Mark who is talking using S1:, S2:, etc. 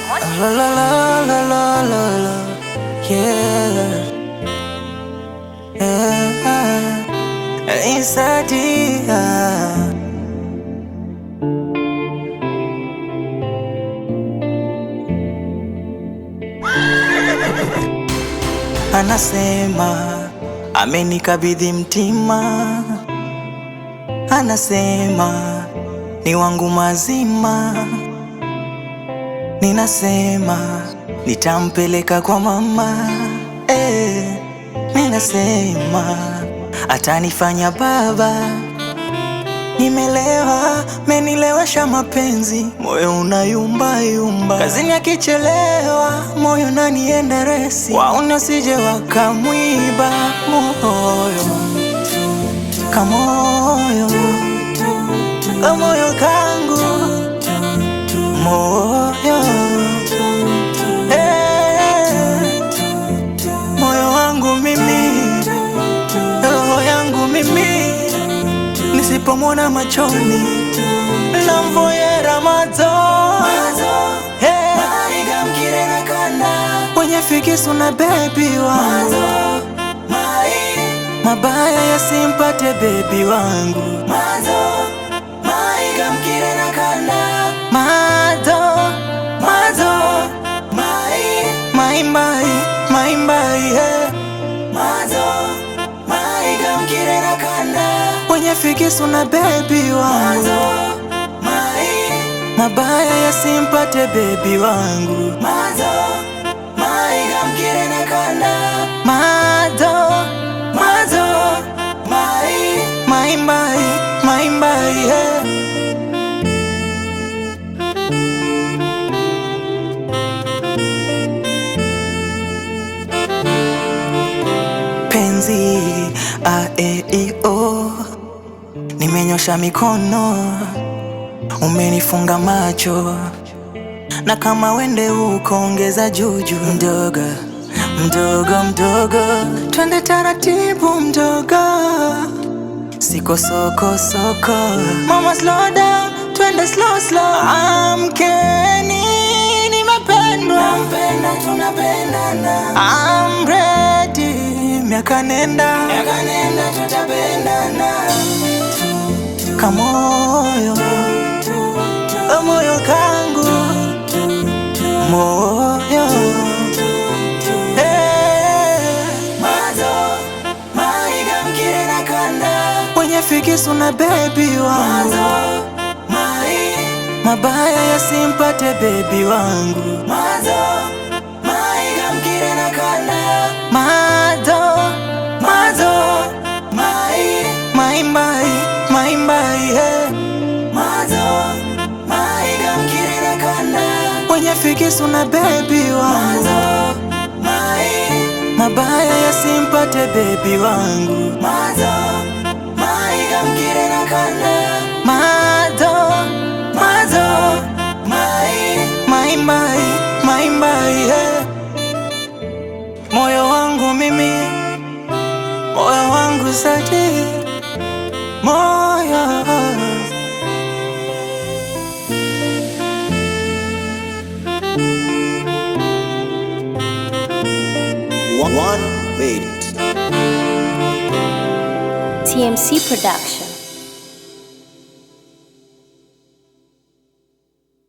S1: La la la la la la la, yeah, yeah. Isadia anasema amenikabidhi mtima, anasema ni wangu mazima. Ninasema nitampeleka kwa mama, ninasema atanifanya baba. Nimelewa, menilewesha mapenzi, moyo unayumba yumba. Kazini akichelewa, moyo nanienda resi. Waone usije wakamwiba moyo, kamoyo, kamoyo kangu, moyo, moyo wangu mimi, roho yangu mimi. Nisipomwona machoni namvoyera mazo, maiga mkire na kanda wenye fikisu na baby wangu, mabaya yasimpate baby wangu, maiga mkire na kanda, maiga mkire na kanda wenye fikisu na baby wangu, mabaya yasimpate baby wangu, maiga mkire na kanda, penzi a-e-i-o. Nimenyosha mikono, umenifunga macho, na kama wende ukoongeza juju. Mdogo, mdogo, mdogo, twende taratibu mdogo, siko soko soko. Mama slow down, twende slow slow. Amkeni, nimependwa, nampenda, tunapendana. I'm ready, miaka nenda tutapendana. Kamoyo, moyo kangu, moyo, maiga mkire na kanda wenye fikisu na baby wangu, mabaya yasimpate baby wangu, maiga mkire na kanda, maiga mkire na kanda wenye fikisu na baby wangu, mabaya yasimpate baby wangu, maiga mkire na kanda, moyo wangu mimi, moyo wangu zati, moyo.
S2: One, wait.
S3: TMC Production.